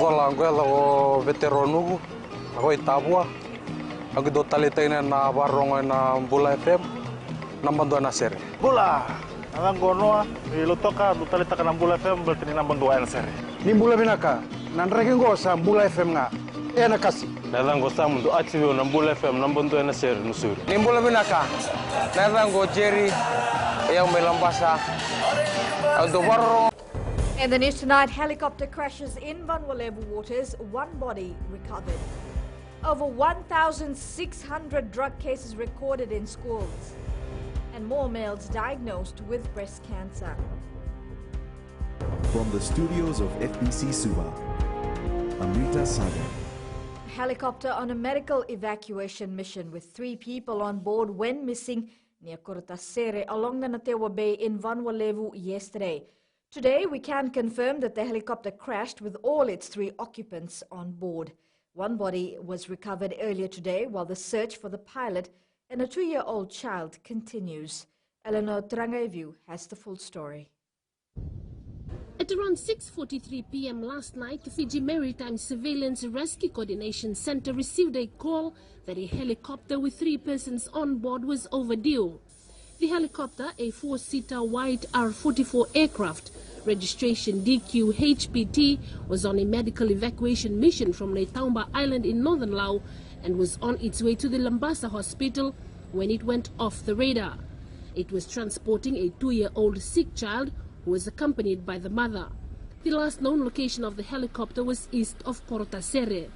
Vola angela o veteranu, ako itabua. Ako do talitay na barong na Bula FM, nambando na sir. Bula, alang gono ilutoka dutalita ka ng Bula FM berarti ni nambando na sir. Ni Bula binaka, nanregen go sa Bula FM nga. Na kasi. Dalang go sa mundo achieve ng Bula FM nambando na sir nusur. Ni Bula binaka, narang go Jerry, yang may lambasa. Do barong. In the news tonight, helicopter crashes in Vanuatu waters, one body recovered. Over 1,600 drug cases recorded in schools. And more males diagnosed with breast cancer. From the studios of FBC Suva, Amrita Sagar. A helicopter on a medical evacuation mission with 3 people on board went missing near Cortasere along the Natewa Bay in Vanuatu yesterday. Today, we can confirm that the helicopter crashed with all its 3 occupants on board. One body was recovered earlier today, while the search for the pilot and a 2-year-old child continues. Eleanor Trangaiview has the full story. At around 6:43 p.m. last night, the Fiji Maritime Surveillance Rescue Coordination Center received a call that a helicopter with 3 persons on board was overdue. The helicopter, a 4-seater white R-44 aircraft, registration DQ-HPT, was on a medical evacuation mission from Letaumba Island in northern Laos and was on its way to the Lambasa hospital when it went off the radar. It was transporting a 2-year-old sick child who was accompanied by the mother. The last known location of the helicopter was east of Cortasere.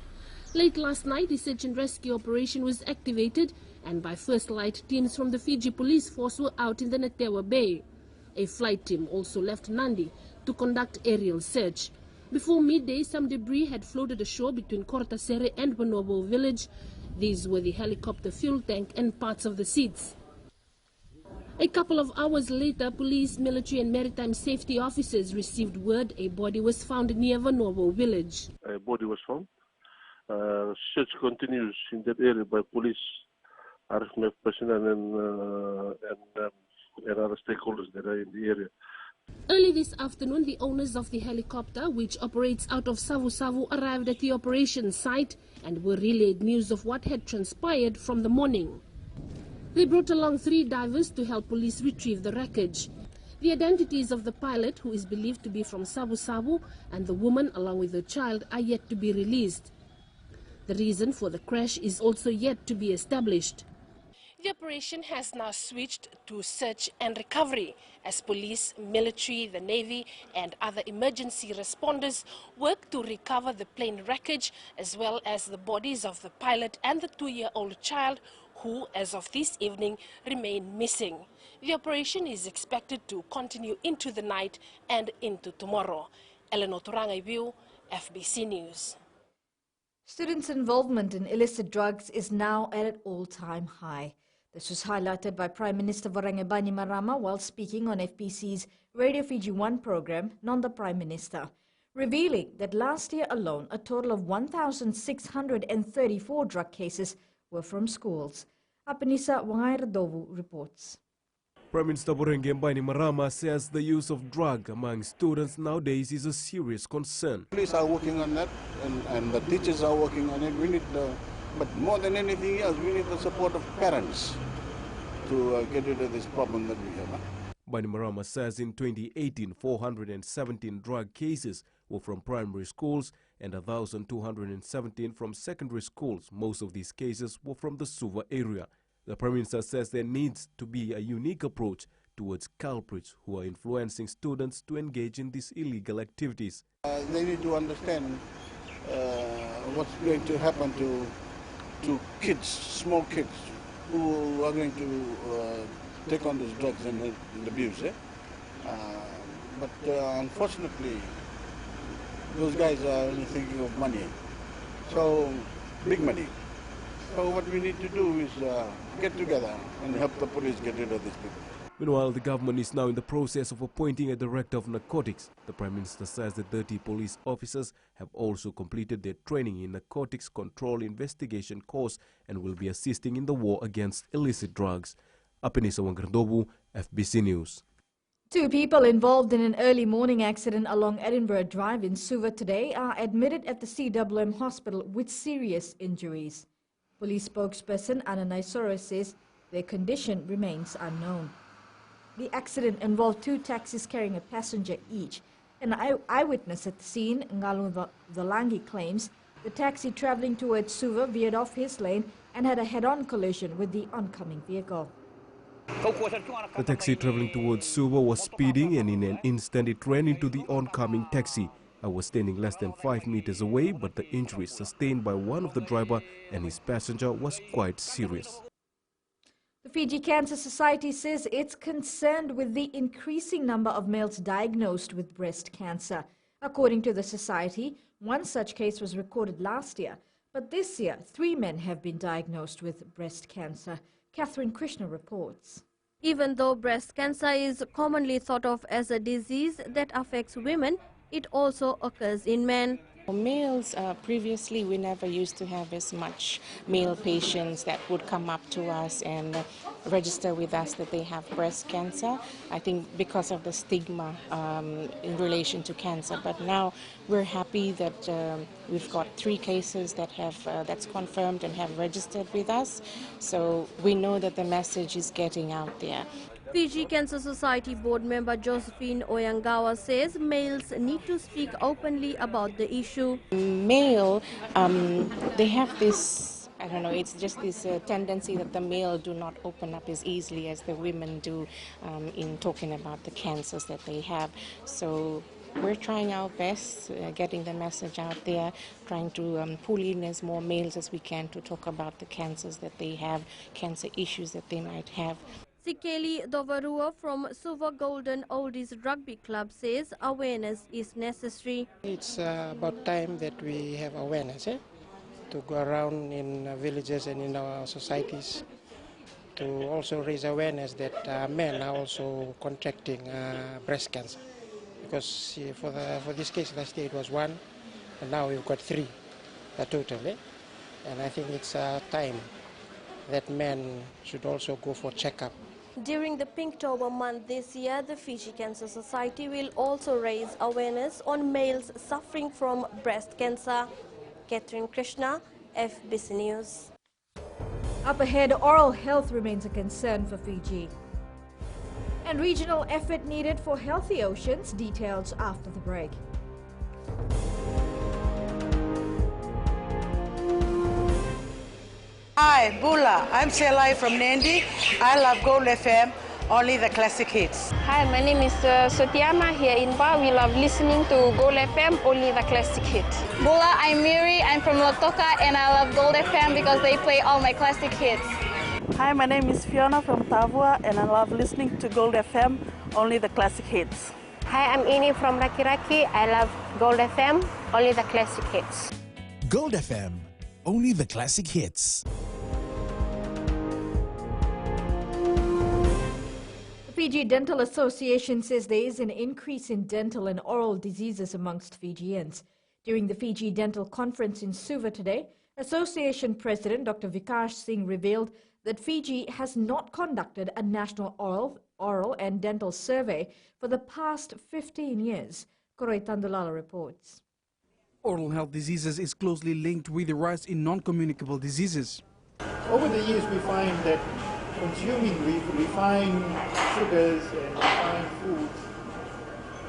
Late last night, the search and rescue operation was activated, and by first light, teams from the Fiji Police Force were out in the Natewa Bay. A flight team also left Nandi to conduct aerial search. Before midday, some debris had floated ashore between Cortasere and Bonobo village. These were the helicopter fuel tank and parts of the seats. A couple of hours later, police, military and maritime safety officers received word a body was found near Bonobo village. A body was found. Search continues in that area by police, RFMF personnel and other stakeholders that are in the area. Early this afternoon, the owners of the helicopter, which operates out of Savu Savu, arrived at the operation site and were relayed news of what had transpired from the morning. They brought along 3 divers to help police retrieve the wreckage. The identities of the pilot, who is believed to be from Savu Savu, and the woman along with the child are yet to be released. The reason for the crash is also yet to be established. The operation has now switched to search and recovery as police, military, the Navy and other emergency responders work to recover the plane wreckage as well as the bodies of the pilot and the 2-year-old child who, as of this evening, remain missing. The operation is expected to continue into the night and into tomorrow. Eleanor Turangaibiu, FBC News. Students' involvement in illicit drugs is now at an all-time high. This was highlighted by Prime Minister Varangabani Marama while speaking on FBC's Radio Fiji 1 program, Non the Prime Minister, revealing that last year alone, a total of 1,634 drug cases were from schools. Apanisa Wangairadovu reports. Prime Minister Varangabani Marama says the use of drug among students nowadays is a serious concern. Police are working on that and the teachers are working on it. We need but more than anything else, we need the support of parents to get rid of this problem that we have. Bani Marama says in 2018, 417 drug cases were from primary schools and 1,217 from secondary schools. Most of these cases were from the Suva area. The Prime Minister says there needs to be a unique approach towards culprits who are influencing students to engage in these illegal activities. They need to understand what's going to happen to kids, small kids, who are going to take on these drugs and abuse. But unfortunately, those guys are only thinking of money, so big money. So what we need to do is get together and help the police get rid of these people. Meanwhile, the government is now in the process of appointing a director of narcotics. The Prime Minister says that 30 police officers have also completed their training in narcotics control investigation course and will be assisting in the war against illicit drugs. Apenisa Wangardobu, FBC News. Two people involved in an early morning accident along Edinburgh Drive in Suva today are admitted at the CWM hospital with serious injuries. Police spokesperson Anna Naisoro says their condition remains unknown. The accident involved two taxis carrying a passenger each. An eyewitness at the scene, Ngalu Valangi, claims the taxi travelling towards Suva veered off his lane and had a head-on collision with the oncoming vehicle. The taxi traveling towards Suva was speeding, and in an instant it ran into the oncoming taxi. I was standing less than 5 meters away, but the injuries sustained by one of the driver and his passenger was quite serious. The Fiji Cancer Society says it's concerned with the increasing number of males diagnosed with breast cancer. According to the society, one such case was recorded last year, but this year 3 men have been diagnosed with breast cancer. Catherine Krishna reports. Even though breast cancer is commonly thought of as a disease that affects women, it also occurs in men. Males, previously we never used to have as much male patients that would come up to us and register with us that they have breast cancer. I think because of the stigma in relation to cancer. But now we're happy that we've got 3 cases that have that's confirmed and have registered with us. So we know that the message is getting out there. Fiji Cancer Society board member Josephine Oyangawa says males need to speak openly about the issue. Male, they have this, I don't know, it's just this tendency that the male do not open up as easily as the women do in talking about the cancers that they have. So we're trying our best, getting the message out there, trying to pull in as more males as we can to talk about the cancers that they have, cancer issues that they might have. Sikeli Dovarua from Suva Golden Oldies Rugby Club says awareness is necessary. It's about time that we have awareness to go around in villages and in our societies to also raise awareness that men are also contracting breast cancer. Because for this case last year it was 1, and now we've got 3 totally. And I think it's time that men should also go for checkup. During the Pinktober month this year, the Fiji Cancer Society will also raise awareness on males suffering from breast cancer. Catherine Krishna, FBC News. Up ahead, oral health remains a concern for Fiji. And regional effort needed for healthy oceans, details after the break. Hi, Bula. I'm Selai from Nandi. I love Gold FM, only the classic hits. Hi, my name is Sotiama here in Ba. We love listening to Gold FM, only the classic hits. Bula, I'm Miri. I'm from Lotoka and I love Gold FM because they play all my classic hits. Hi, my name is Fiona from Tavua and I love listening to Gold FM, only the classic hits. Hi, I'm Ini from Rakiraki. I love Gold FM, only the classic hits. Gold FM, only the classic hits. The Fiji Dental Association says there is an increase in dental and oral diseases amongst Fijians. During the Fiji Dental Conference in Suva today, Association President Dr. Vikash Singh revealed that Fiji has not conducted a national oral and dental survey for the past 15 years. Koroi Tandulala reports. Oral health diseases is closely linked with the rise in non-communicable diseases. Over the years, we find that consuming refined sugars and refined foods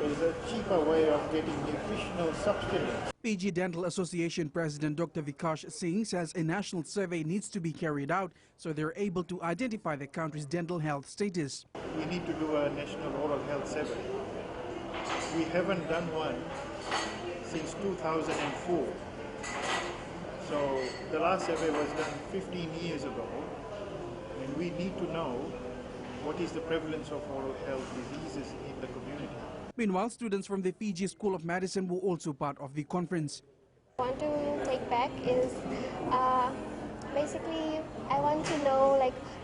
is a cheaper way of getting nutritional substitutes. Fiji Dental Association President Dr. Vikash Singh says a national survey needs to be carried out so they're able to identify the country's dental health status. We need to do a national oral health survey. We haven't done one since 2004. So the last survey was done 15 years ago, and we need to know what is the prevalence of oral health diseases in the community. Meanwhile, students from the Fiji School of Medicine were also part of the conference. What I want to take back is basically I want to know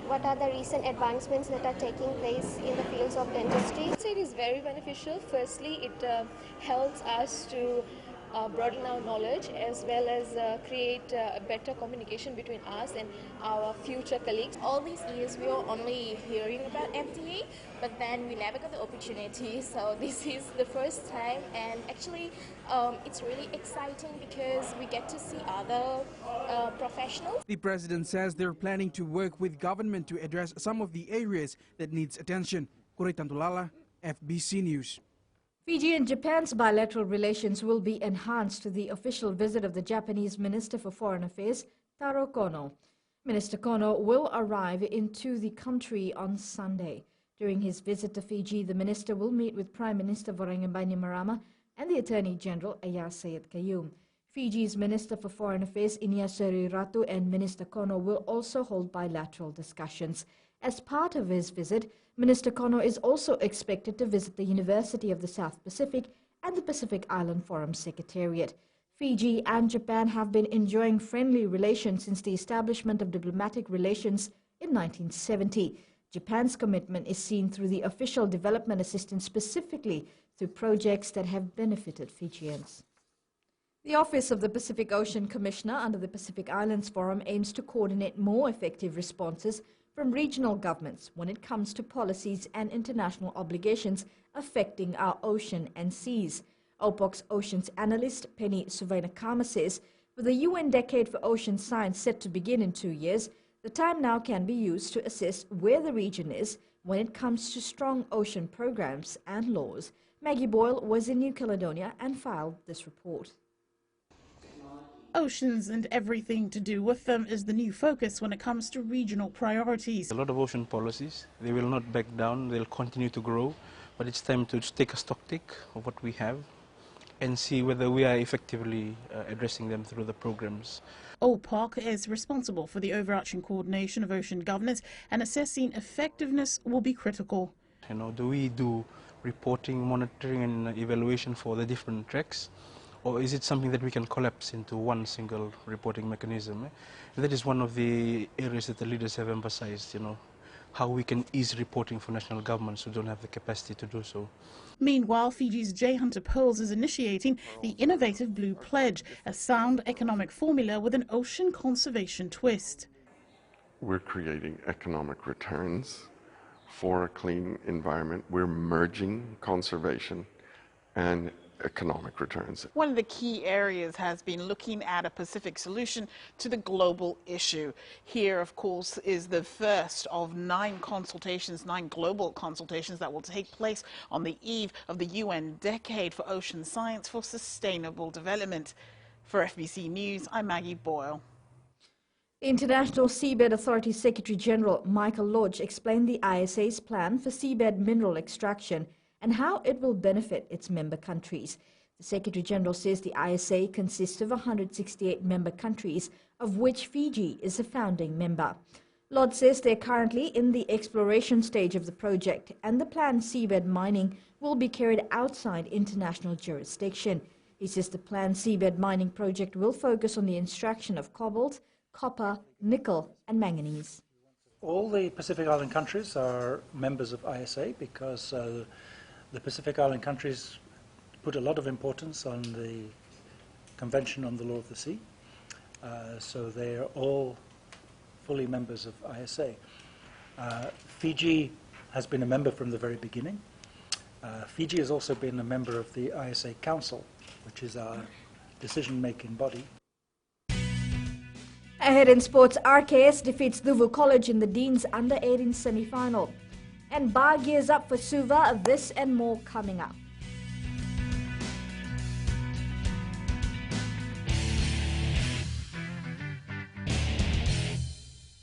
what are the recent advancements that are taking place in the fields of dentistry. It is very beneficial. Firstly, it helps us to broaden our knowledge as well as create a better communication between us and our future colleagues. All these years we were only hearing about FTA, but then we never got the opportunity. So this is the first time, and actually it's really exciting because we get to see other professionals. The president says they're planning to work with government to address some of the areas that needs attention. Kuritantulala, FBC News. Fiji and Japan's bilateral relations will be enhanced to the official visit of the Japanese Minister for Foreign Affairs, Taro Kono. Minister Kono will arrive into the country on Sunday. During his visit to Fiji, the minister will meet with Prime Minister Voreqe Bainimarama and the Attorney General Ayar Sayed Qayyum. Fiji's Minister for Foreign Affairs, Inia Seriratu, and Minister Kono will also hold bilateral discussions. As part of his visit, Minister Kono is also expected to visit the University of the South Pacific and the Pacific Island Forum Secretariat. Fiji and Japan have been enjoying friendly relations since the establishment of diplomatic relations in 1970. Japan's commitment is seen through the official development assistance, specifically through projects that have benefited Fijians. The Office of the Pacific Ocean Commissioner under the Pacific Islands Forum aims to coordinate more effective responses from regional governments when it comes to policies and international obligations affecting our ocean and seas. OPOC's oceans analyst Penny Suvainakama says, with the UN Decade for Ocean Science set to begin in 2 years, the time now can be used to assess where the region is when it comes to strong ocean programs and laws. Maggie Boyle was in New Caledonia and filed this report. Oceans and everything to do with them is the new focus when it comes to regional priorities. A lot of ocean policies, they will not back down, they'll continue to grow, but it's time to take a stock take of what we have and see whether we are effectively addressing them through the programs. OPOC is responsible for the overarching coordination of ocean governance, and assessing effectiveness will be critical. You know, do we do reporting, monitoring and evaluation for the different tracks? Or is it something that we can collapse into one single reporting mechanism? And that is one of the areas that the leaders have emphasized, you know, how we can ease reporting for national governments who don't have the capacity to do so. Meanwhile, Fiji's J. Hunter Pearls is initiating the innovative Blue Pledge, a sound economic formula with an ocean conservation twist. We're creating economic returns for a clean environment. We're merging conservation and economic returns. One of the key areas has been looking at a Pacific solution to the global issue. Here, of course, is the first of 9 global consultations that will take place on the eve of the UN Decade for Ocean Science for Sustainable Development. For FBC News, I'm Maggie Boyle. The International Seabed Authority Secretary General Michael Lodge explained the ISA's plan for seabed mineral extraction and how it will benefit its member countries. The Secretary General says the ISA consists of 168 member countries, of which Fiji is a founding member. Lodge says they're currently in the exploration stage of the project, and the planned seabed mining will be carried outside international jurisdiction. He says the planned seabed mining project will focus on the extraction of cobalt, copper, nickel and manganese. All the Pacific Island countries are members of ISA because the Pacific Island countries put a lot of importance on the Convention on the Law of the Sea, so they are all fully members of ISA. Fiji has been a member from the very beginning. Fiji has also been a member of the ISA Council, which is our decision-making body. Ahead in sports, RKS defeats Duvu College in the Deans Under-18 semi-final. And Bar gears up for Suva, this and more coming up.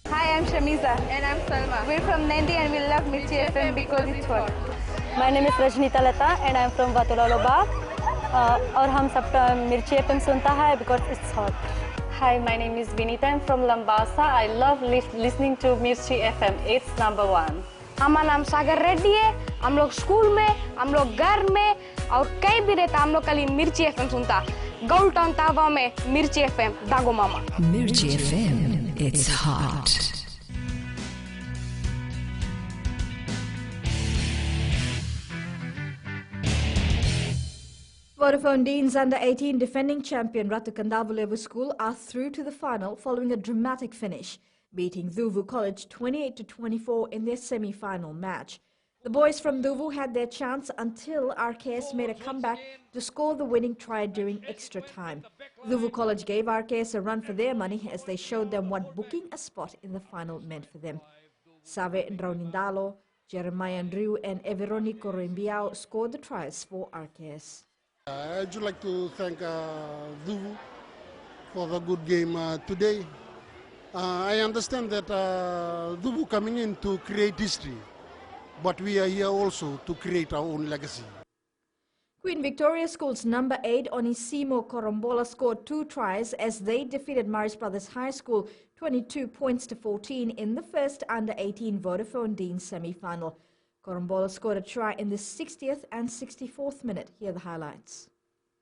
Hi, I'm Shamiza. And I'm Salma. We're from Nandi and we love Mirchi FM because it's hot. My name is Rajnita Lata and I'm from Vatulaloba. और हम सब मिर्ची FM सुनता है because it's hot. Hi, my name is Vinita. I'm from Lambasa. I love listening to Mirchi FM. It's #1. हमारा नाम सागर रेड्डी है। हम लोग स्कूल में, हम लोग घर में और कहीं भी रहता हम लोग खाली मिर्ची एफएम सुनता। गोल्ड टाउन तावा में मिर्ची एफएम दागो मामा। Mirchi FM, it's hot. Vodafone Deans under-18 defending champion Ratu Kandavulevu School are through to the final following a dramatic finish, beating Thuvu College 28-24 in their semi-final match. The boys from Thuvu had their chance until RKS made a comeback to score the winning try during extra time. Thuvu College gave RKS a run for their money as they showed them what booking a spot in the final meant for them. Save Ndraunindalo, Jeremiah Andrew and Everoni Korembiao scored the tries for RKS. I'd like to thank Thuvu for the good game today. I understand that Thuvu coming in to create history, but we are here also to create our own legacy. Queen Victoria School's number 8 Onisimo Korombola scored 2 tries as they defeated Maris Brothers High School 22-14 in the first under-18 Vodafone Deans semi-final. Korombola scored a try in the 60th and 64th minute. Here are the highlights.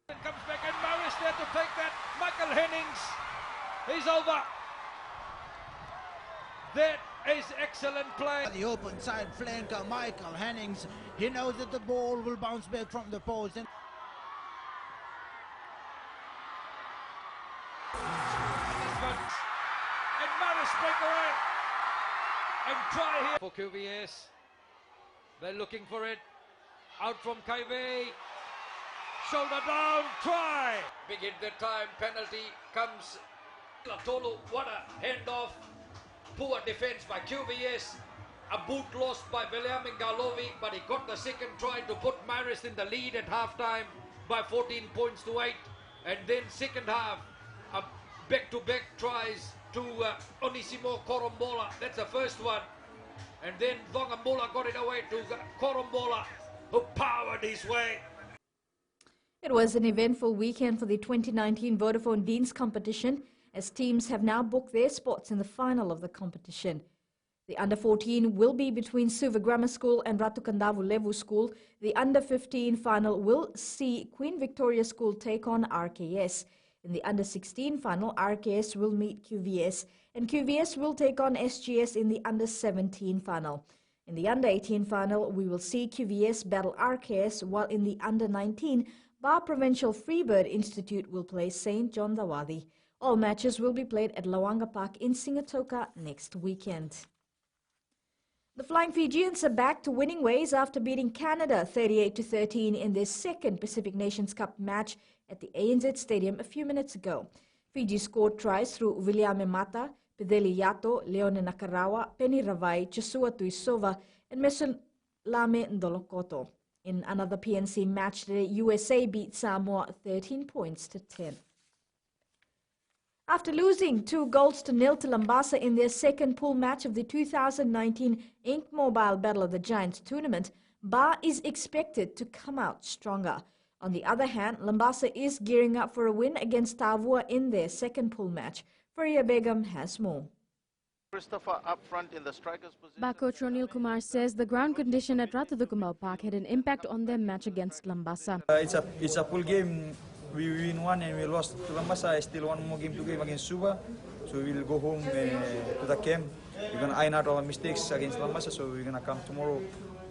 Comes back and Maris there to take that. Michael Hennings, he's over. That is excellent play. The open side flanker, Michael Hennings, he knows that the ball will bounce back from the post. And Maris break away and try here for QVS. They're looking for it. Out from Kaive. Shoulder down, try. Big hit that time, penalty comes. Latolo, what a handoff. Poor defense by QVS. A boot lost by William Ngalovi, but he got the second try to put Maris in the lead at halftime by 14 points to 8. And then second half, back-to-back tries to Onisimo Korombola. That's the first one. And then Vongambola got it away to Korombola, who powered his way. It was an eventful weekend for the 2019 Vodafone Deans competition, as teams have now booked their spots in the final of the competition. The under-14 will be between Suva Grammar School and Ratu Kandavulevu School. The under-15 final will see Queen Victoria School take on RKS. In the under-16 final, RKS will meet QVS, and QVS will take on SGS in the under-17 final. In the under-18 final, we will see QVS battle RKS, while in the under-19, Bar Provincial Freebird Institute will play St. John Dawadi. All matches will be played at Lawanga Park in Singatoka next weekend. The Flying Fijians are back to winning ways after beating Canada 38-13 in their second Pacific Nations Cup match at the ANZ Stadium a few minutes ago. Fiji scored tries through Williame Mata, Pideli Yato, Leone Nakarawa, Penny Ravai, Chisua Tuisova, and Mesulame Ndolokoto. In another PNC match, the USA beat Samoa 13 points to 10. After losing 2-0 to Lambasa in their second pool match of the 2019 Ink Mobile Battle of the Giants tournament, Ba is expected to come out stronger. On the other hand, Lambasa is gearing up for a win against Tavua in their second pool match. Faria Begum has more. Christopher up front in the striker's position. Bar coach Ronil Kumar says the ground condition at Rathadukumbau Park had an impact on their match against Lambasa. It's a full game. We win one and we lost to Lambasa. Still one more game to game against Suva. So we will go home to the camp. We're going to iron out our mistakes against Lambasa. So we're going to come tomorrow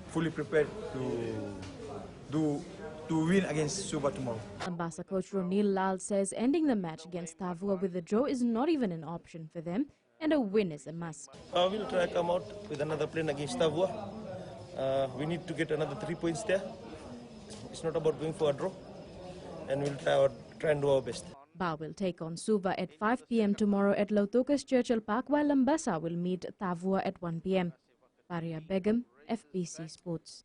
fully prepared to win against Suva tomorrow. Lambasa coach Ronil Lal says ending the match against Tavua with a draw is not even an option for them, and a win is a must. We'll try to come out with another plan against Tavua. We need to get another 3 points there. It's not about going for a draw, and we'll try and do our best. Ba will take on Suva at 5 p.m. tomorrow at Lautokas Churchill Park, while Lambasa will meet Tavua at 1 p.m. Faria Begum, FBC Sports.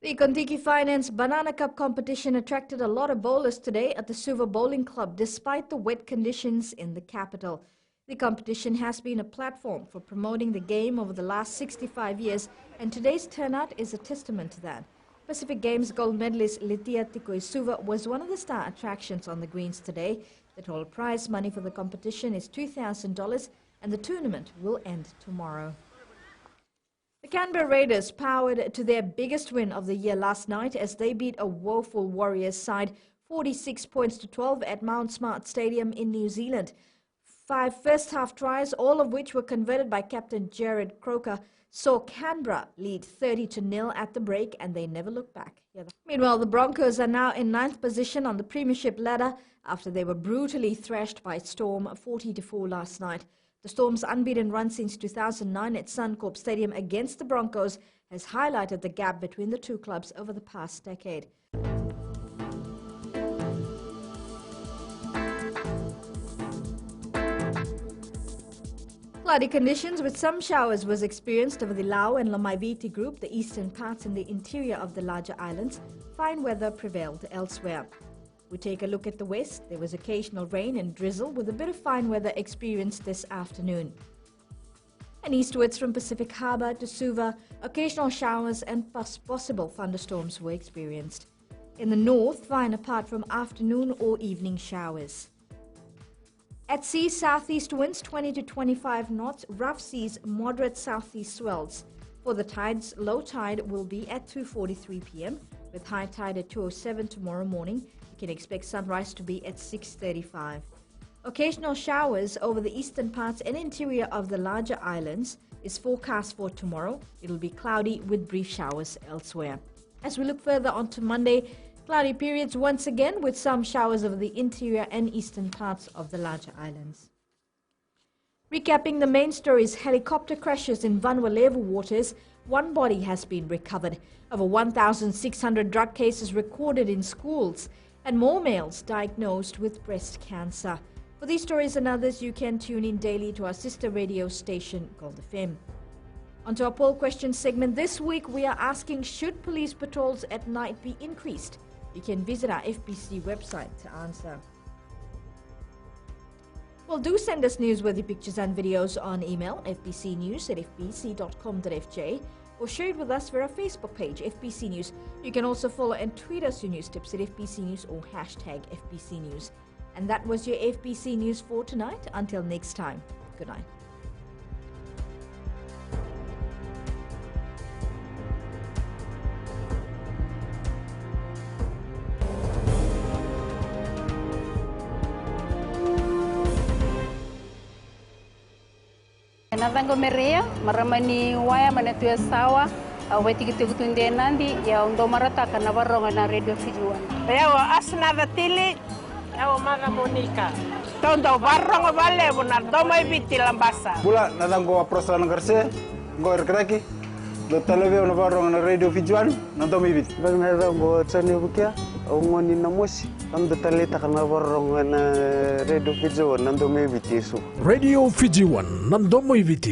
The Kontiki Finance Banana Cup competition attracted a lot of bowlers today at the Suva Bowling Club despite the wet conditions in the capital. The competition has been a platform for promoting the game over the last 65 years, and today's turnout is a testament to that. Pacific Games gold medalist Litia Tikoi Suva was one of the star attractions on the greens today. The total prize money for the competition is $2,000, and the tournament will end tomorrow. The Canberra Raiders powered to their biggest win of the year last night as they beat a woeful Warriors side 46 points to 12 at Mount Smart Stadium in New Zealand. 5 first-half tries, all of which were converted by captain Jared Croker, saw Canberra lead 30-0 at the break, and they never looked back. Meanwhile, the Broncos are now in 9th position on the premiership ladder after they were brutally thrashed by Storm 40-4 last night. The Storm's unbeaten run since 2009 at Suncorp Stadium against the Broncos has highlighted the gap between the two clubs over the past decade. Cloudy conditions with some showers was experienced over the Lau and Lamaiviti group, the eastern parts and the interior of the larger islands. Fine weather prevailed elsewhere. We take a look at the west. There was occasional rain and drizzle with a bit of fine weather experienced this afternoon. And eastwards from Pacific Harbour to Suva, occasional showers and possible thunderstorms were experienced. In the north, fine apart from afternoon or evening showers. At sea, southeast winds 20 to 25 knots, rough seas, moderate southeast swells. For the tides, low tide will be at 2:43 p.m. with high tide at 2:07 tomorrow morning. You can expect sunrise to be at 6:35. Occasional showers over the eastern parts and interior of the larger islands is forecast for tomorrow. It'll be cloudy with brief showers elsewhere. As we look further on to Monday, cloudy periods once again with some showers over the interior and eastern parts of the larger islands. Recapping the main stories, helicopter crashes in Vanuatu waters. One body has been recovered. Over 1,600 drug cases recorded in schools, and more males diagnosed with breast cancer. For these stories and others, you can tune in daily to our sister radio station, Gold FM. Onto our poll question segment. This week, we are asking, should police patrols at night be increased? You can visit our FBC website to answer. Well, do send us newsworthy pictures and videos on email, fbcnews@fbc.com.fj, or share it with us via our Facebook page, FBC News. You can also follow and tweet us your news tips at FBC News or hashtag FBC News. And that was your FBC News for tonight. Until next time, good night. Natango merea maramani waya manatuya sawa aweti kitunde nandi ya ndo marata kana baronga na radio Fiji-Japan. Yawa asna datili yawa maga Monica. Tondo baronga vale bunar domai biti lambasa. Bula natango aprosa ngarse ngor kraki do televe na baronga na radio Fiji-Japan na domai biti. Bangna natango tsani bukia ngoni na mosi ando talita kana baronga na radio Fiji-Japan na domai biti su. Radio Fiji-Japan na domai biti.